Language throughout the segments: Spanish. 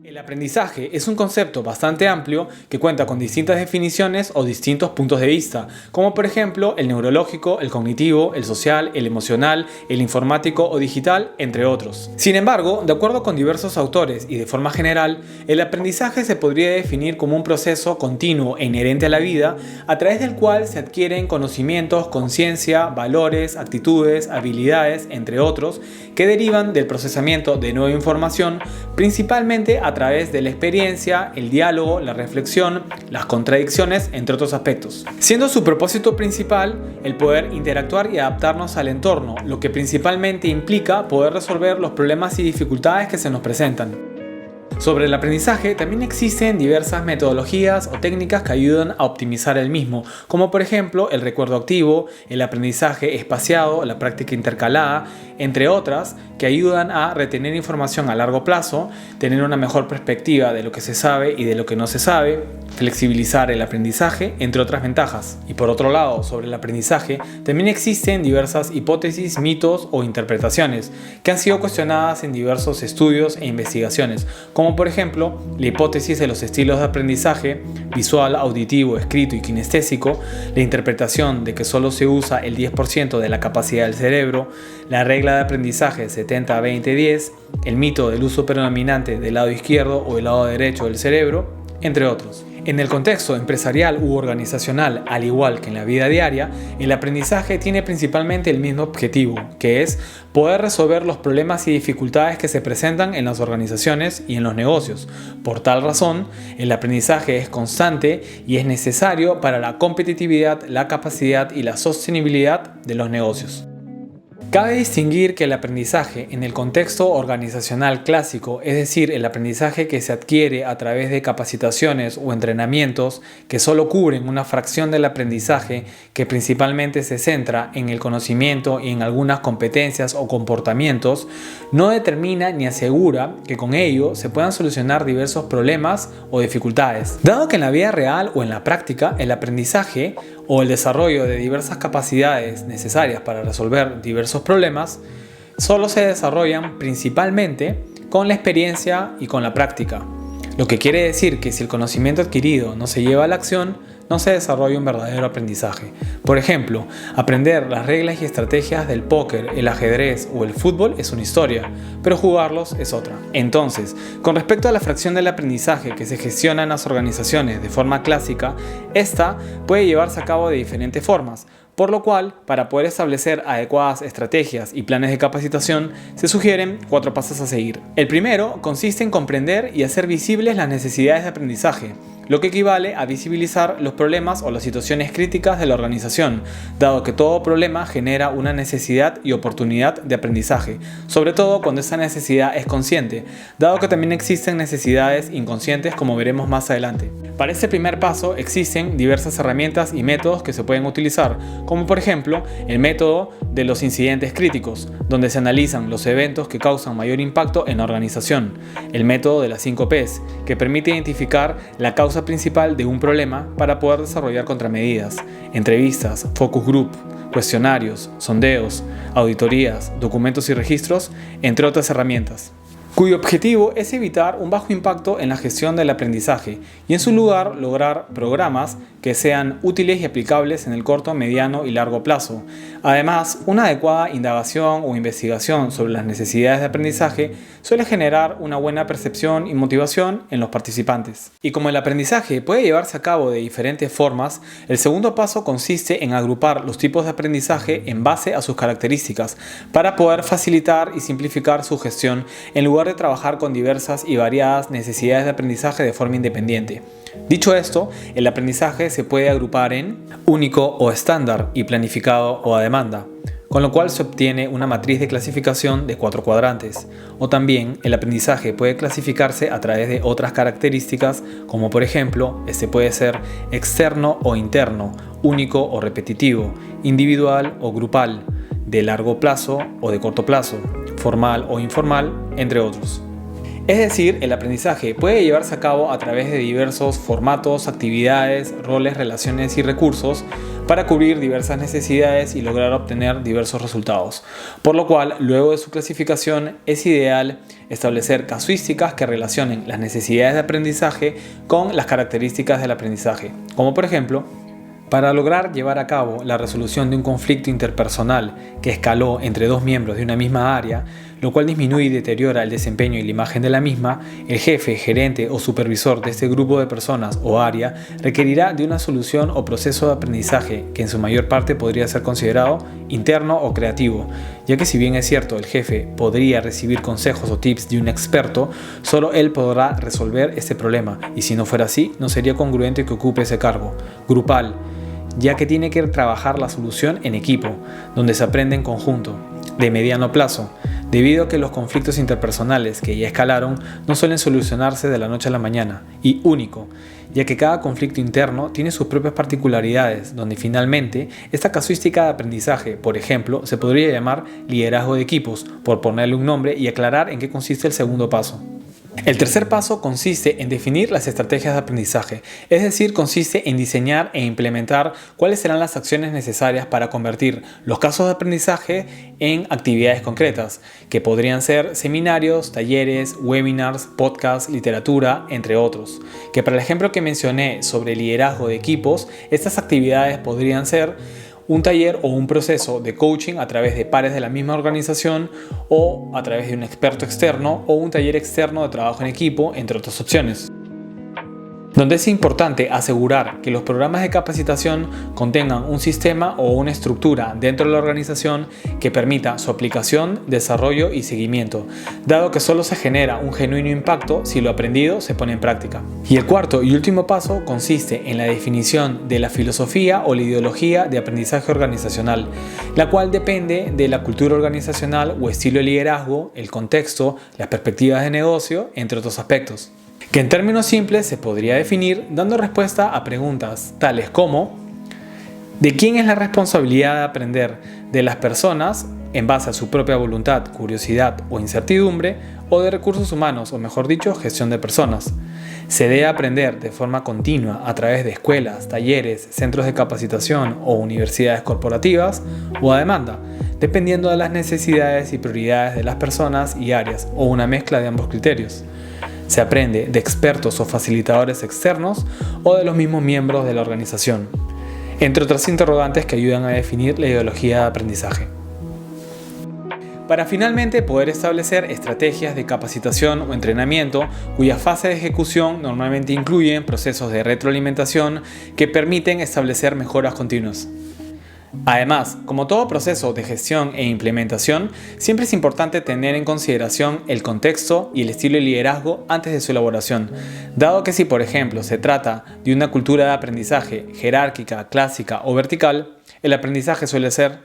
El aprendizaje es un concepto bastante amplio que cuenta con distintas definiciones o distintos puntos de vista, como por ejemplo el neurológico, el cognitivo, el social, el emocional, el informático o digital, entre otros. Sin embargo, de acuerdo con diversos autores y de forma general, el aprendizaje se podría definir como un proceso continuo e inherente a la vida, a través del cual se adquieren conocimientos, conciencia, valores, actitudes, habilidades, entre otros, que derivan del procesamiento de nueva información, principalmente a través de la experiencia, el diálogo, la reflexión, las contradicciones, entre otros aspectos. Siendo su propósito principal el poder interactuar y adaptarnos al entorno, lo que principalmente implica poder resolver los problemas y dificultades que se nos presentan. Sobre el aprendizaje también existen diversas metodologías o técnicas que ayudan a optimizar el mismo, como por ejemplo el recuerdo activo, el aprendizaje espaciado, la práctica intercalada, entre otras, que ayudan a retener información a largo plazo, tener una mejor perspectiva de lo que se sabe y de lo que no se sabe, flexibilizar el aprendizaje, entre otras ventajas. Y por otro lado, sobre el aprendizaje, también existen diversas hipótesis, mitos o interpretaciones que han sido cuestionadas en diversos estudios e investigaciones, como por ejemplo la hipótesis de los estilos de aprendizaje visual, auditivo, escrito y kinestésico, la interpretación de que solo se usa el 10% de la capacidad del cerebro, la regla de aprendizaje 70-20-10, el mito del uso predominante del lado izquierdo o el lado derecho del cerebro, entre otros. En el contexto empresarial u organizacional, al igual que en la vida diaria, el aprendizaje tiene principalmente el mismo objetivo, que es poder resolver los problemas y dificultades que se presentan en las organizaciones y en los negocios. Por tal razón, el aprendizaje es constante y es necesario para la competitividad, la capacidad y la sostenibilidad de los negocios. Cabe distinguir que el aprendizaje en el contexto organizacional clásico, es decir, el aprendizaje que se adquiere a través de capacitaciones o entrenamientos que solo cubren una fracción del aprendizaje, que principalmente se centra en el conocimiento y en algunas competencias o comportamientos, no determina ni asegura que con ello se puedan solucionar diversos problemas o dificultades. Dado que en la vida real o en la práctica el aprendizaje o el desarrollo de diversas capacidades necesarias para resolver diversos problemas solo se desarrollan principalmente con la experiencia y con la práctica, lo que quiere decir que si el conocimiento adquirido no se lleva a la acción, no se desarrolla un verdadero aprendizaje. Por ejemplo, aprender las reglas y estrategias del póker, el ajedrez o el fútbol es una historia, pero jugarlos es otra. Entonces, con respecto a la fracción del aprendizaje que se gestiona en las organizaciones de forma clásica, esta puede llevarse a cabo de diferentes formas, por lo cual, para poder establecer adecuadas estrategias y planes de capacitación, se sugieren 4 pasos a seguir. El primero consiste en comprender y hacer visibles las necesidades de aprendizaje, lo que equivale a visibilizar los problemas o las situaciones críticas de la organización, dado que todo problema genera una necesidad y oportunidad de aprendizaje, sobre todo cuando esa necesidad es consciente, dado que también existen necesidades inconscientes, como veremos más adelante. Para este primer paso existen diversas herramientas y métodos que se pueden utilizar, como por ejemplo el método de los incidentes críticos, donde se analizan los eventos que causan mayor impacto en la organización, el método de las 5 Ps, que permite identificar la causa principal de un problema para poder desarrollar contramedidas, entrevistas, focus group, cuestionarios, sondeos, auditorías, documentos y registros, entre otras herramientas, cuyo objetivo es evitar un bajo impacto en la gestión del aprendizaje y en su lugar lograr programas que sean útiles y aplicables en el corto, mediano y largo plazo. Además, una adecuada indagación o investigación sobre las necesidades de aprendizaje suele generar una buena percepción y motivación en los participantes. Y como el aprendizaje puede llevarse a cabo de diferentes formas, el segundo paso consiste en agrupar los tipos de aprendizaje en base a sus características para poder facilitar y simplificar su gestión en lugar de trabajar con diversas y variadas necesidades de aprendizaje de forma independiente. Dicho esto, el aprendizaje se puede agrupar en único o estándar y planificado o a demanda, con lo cual se obtiene una matriz de clasificación de 4 cuadrantes. O también el aprendizaje puede clasificarse a través de otras características, como por ejemplo, este puede ser externo o interno, único o repetitivo, individual o grupal, de largo plazo o de corto plazo, formal o informal, entre otros. Es decir, el aprendizaje puede llevarse a cabo a través de diversos formatos, actividades, roles, relaciones y recursos, para cubrir diversas necesidades y lograr obtener diversos resultados. Por lo cual, luego de su clasificación, es ideal establecer casuísticas que relacionen las necesidades de aprendizaje con las características del aprendizaje, como por ejemplo, para lograr llevar a cabo la resolución de un conflicto interpersonal que escaló entre dos miembros de una misma área, lo cual disminuye y deteriora el desempeño y la imagen de la misma, el jefe, gerente o supervisor de este grupo de personas o área requerirá de una solución o proceso de aprendizaje que en su mayor parte podría ser considerado interno o creativo, ya que si bien es cierto el jefe podría recibir consejos o tips de un experto, solo él podrá resolver este problema, y si no fuera así, no sería congruente que ocupe ese cargo. Grupal, ya que tiene que trabajar la solución en equipo, donde se aprende en conjunto. De mediano plazo, debido a que los conflictos interpersonales que ya escalaron no suelen solucionarse de la noche a la mañana. Y único, ya que cada conflicto interno tiene sus propias particularidades, donde finalmente esta casuística de aprendizaje, por ejemplo, se podría llamar liderazgo de equipos, por ponerle un nombre y aclarar en qué consiste el segundo paso. El tercer paso consiste en definir las estrategias de aprendizaje, es decir, consiste en diseñar e implementar cuáles serán las acciones necesarias para convertir los casos de aprendizaje en actividades concretas, que podrían ser seminarios, talleres, webinars, podcasts, literatura, entre otros. Que para el ejemplo que mencioné sobre liderazgo de equipos, estas actividades podrían ser un taller o un proceso de coaching a través de pares de la misma organización o a través de un experto externo o un taller externo de trabajo en equipo, entre otras opciones. Donde es importante asegurar que los programas de capacitación contengan un sistema o una estructura dentro de la organización que permita su aplicación, desarrollo y seguimiento, dado que solo se genera un genuino impacto si lo aprendido se pone en práctica. Y el cuarto y último paso consiste en la definición de la filosofía o la ideología de aprendizaje organizacional, la cual depende de la cultura organizacional o estilo de liderazgo, el contexto, las perspectivas de negocio, entre otros aspectos, que en términos simples se podría definir dando respuesta a preguntas tales como: ¿de quién es la responsabilidad de aprender? ¿De las personas en base a su propia voluntad, curiosidad o incertidumbre? ¿O de recursos humanos, o mejor dicho, gestión de personas? ¿Se debe aprender de forma continua a través de escuelas, talleres, centros de capacitación o universidades corporativas? ¿O a demanda, dependiendo de las necesidades y prioridades de las personas y áreas, o una mezcla de ambos criterios? ¿Se aprende de expertos o facilitadores externos o de los mismos miembros de la organización? Entre otras interrogantes que ayudan a definir la ideología de aprendizaje. Para finalmente poder establecer estrategias de capacitación o entrenamiento cuya fase de ejecución normalmente incluyen procesos de retroalimentación que permiten establecer mejoras continuas. Además, como todo proceso de gestión e implementación, siempre es importante tener en consideración el contexto y el estilo de liderazgo antes de su elaboración, dado que si por ejemplo se trata de una cultura de aprendizaje jerárquica, clásica o vertical, el aprendizaje suele ser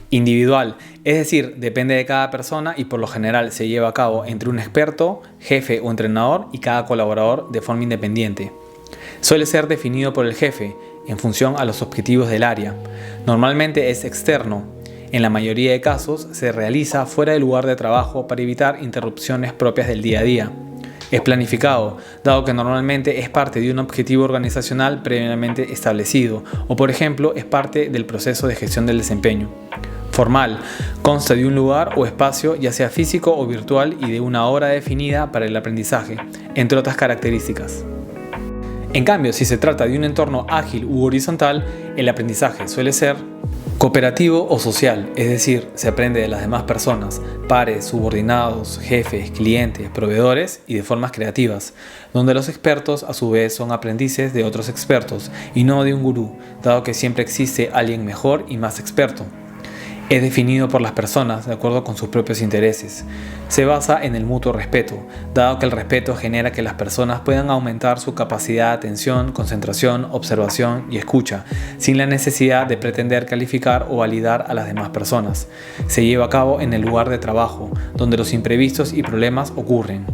individual, es decir, depende de cada persona y por lo general se lleva a cabo entre un experto, jefe o entrenador y cada colaborador de forma independiente. Suele ser definido por el jefe en función a los objetivos del área. Normalmente es externo. En la mayoría de casos se realiza fuera del lugar de trabajo para evitar interrupciones propias del día a día. Es planificado, dado que normalmente es parte de un objetivo organizacional previamente establecido o, por ejemplo, es parte del proceso de gestión del desempeño. Formal, consta de un lugar o espacio, ya sea físico o virtual, y de una hora definida para el aprendizaje, entre otras características. En cambio, si se trata de un entorno ágil u horizontal, el aprendizaje suele ser cooperativo o social, es decir, se aprende de las demás personas, pares, subordinados, jefes, clientes, proveedores y de formas creativas, donde los expertos a su vez son aprendices de otros expertos y no de un gurú, dado que siempre existe alguien mejor y más experto. Es definido por las personas de acuerdo con sus propios intereses. Se basa en el mutuo respeto, dado que el respeto genera que las personas puedan aumentar su capacidad de atención, concentración, observación y escucha, sin la necesidad de pretender calificar o validar a las demás personas. Se lleva a cabo en el lugar de trabajo, donde los imprevistos y problemas ocurren.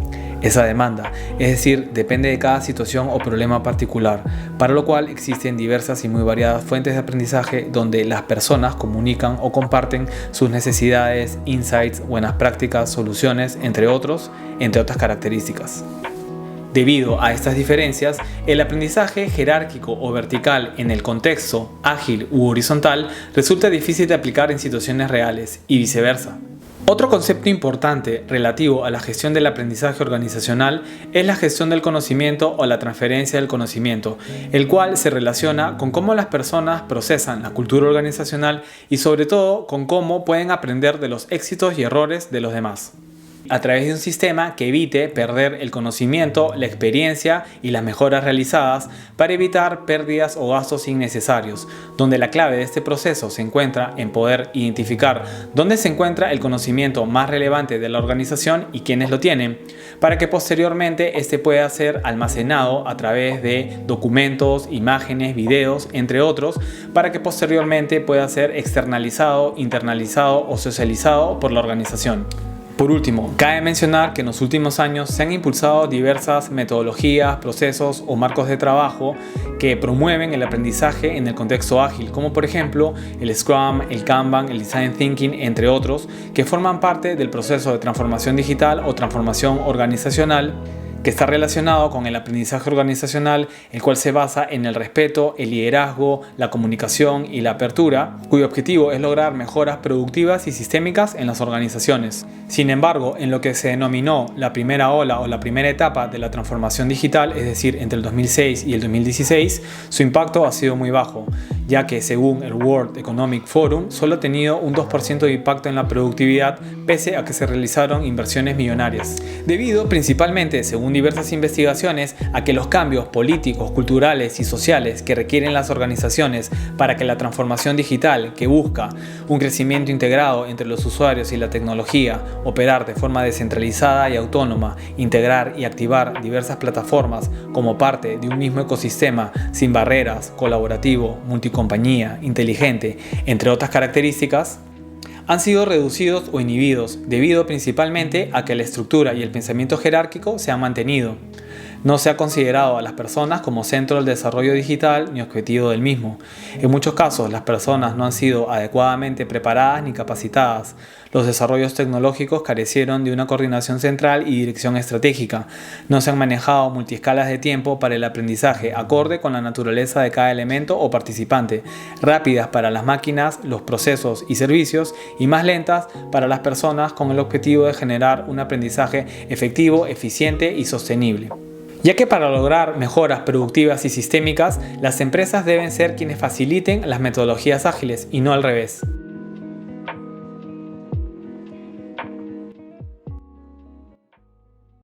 Esa demanda, es decir, depende de cada situación o problema particular, para lo cual existen diversas y muy variadas fuentes de aprendizaje donde las personas comunican o comparten sus necesidades, insights, buenas prácticas, soluciones, entre otras características. Debido a estas diferencias, el aprendizaje jerárquico o vertical en el contexto ágil u horizontal resulta difícil de aplicar en situaciones reales y viceversa. Otro concepto importante relativo a la gestión del aprendizaje organizacional es la gestión del conocimiento o la transferencia del conocimiento, el cual se relaciona con cómo las personas procesan la cultura organizacional y sobre todo con cómo pueden aprender de los éxitos y errores de los demás, a través de un sistema que evite perder el conocimiento, la experiencia y las mejoras realizadas para evitar pérdidas o gastos innecesarios, donde la clave de este proceso se encuentra en poder identificar dónde se encuentra el conocimiento más relevante de la organización y quiénes lo tienen, para que posteriormente este pueda ser almacenado a través de documentos, imágenes, videos, entre otros, para que posteriormente pueda ser externalizado, internalizado o socializado por la organización. Por último, cabe mencionar que en los últimos años se han impulsado diversas metodologías, procesos o marcos de trabajo que promueven el aprendizaje en el contexto ágil, como por ejemplo el Scrum, el Kanban, el Design Thinking, entre otros, que forman parte del proceso de transformación digital o transformación organizacional, que está relacionado con el aprendizaje organizacional, el cual se basa en el respeto, el liderazgo, la comunicación y la apertura, cuyo objetivo es lograr mejoras productivas y sistémicas en las organizaciones. Sin embargo, en lo que se denominó la primera ola o la primera etapa de la transformación digital, es decir, entre el 2006 y el 2016, su impacto ha sido muy bajo, ya que según el World Economic Forum, solo ha tenido un 2% de impacto en la productividad, pese a que se realizaron inversiones millonarias, debido principalmente, según diversas investigaciones, a que los cambios políticos, culturales y sociales que requieren las organizaciones para que la transformación digital, que busca un crecimiento integrado entre los usuarios y la tecnología, operar de forma descentralizada y autónoma, integrar y activar diversas plataformas como parte de un mismo ecosistema sin barreras, colaborativo, multicompañía, inteligente, entre otras características, han sido reducidos o inhibidos debido principalmente a que la estructura y el pensamiento jerárquico se han mantenido. No se ha considerado a las personas como centro del desarrollo digital ni objetivo del mismo. En muchos casos, las personas no han sido adecuadamente preparadas ni capacitadas. Los desarrollos tecnológicos carecieron de una coordinación central y dirección estratégica. No se han manejado multiescalas de tiempo para el aprendizaje acorde con la naturaleza de cada elemento o participante, rápidas para las máquinas, los procesos y servicios y más lentas para las personas con el objetivo de generar un aprendizaje efectivo, eficiente y sostenible. Ya que para lograr mejoras productivas y sistémicas, las empresas deben ser quienes faciliten las metodologías ágiles y no al revés.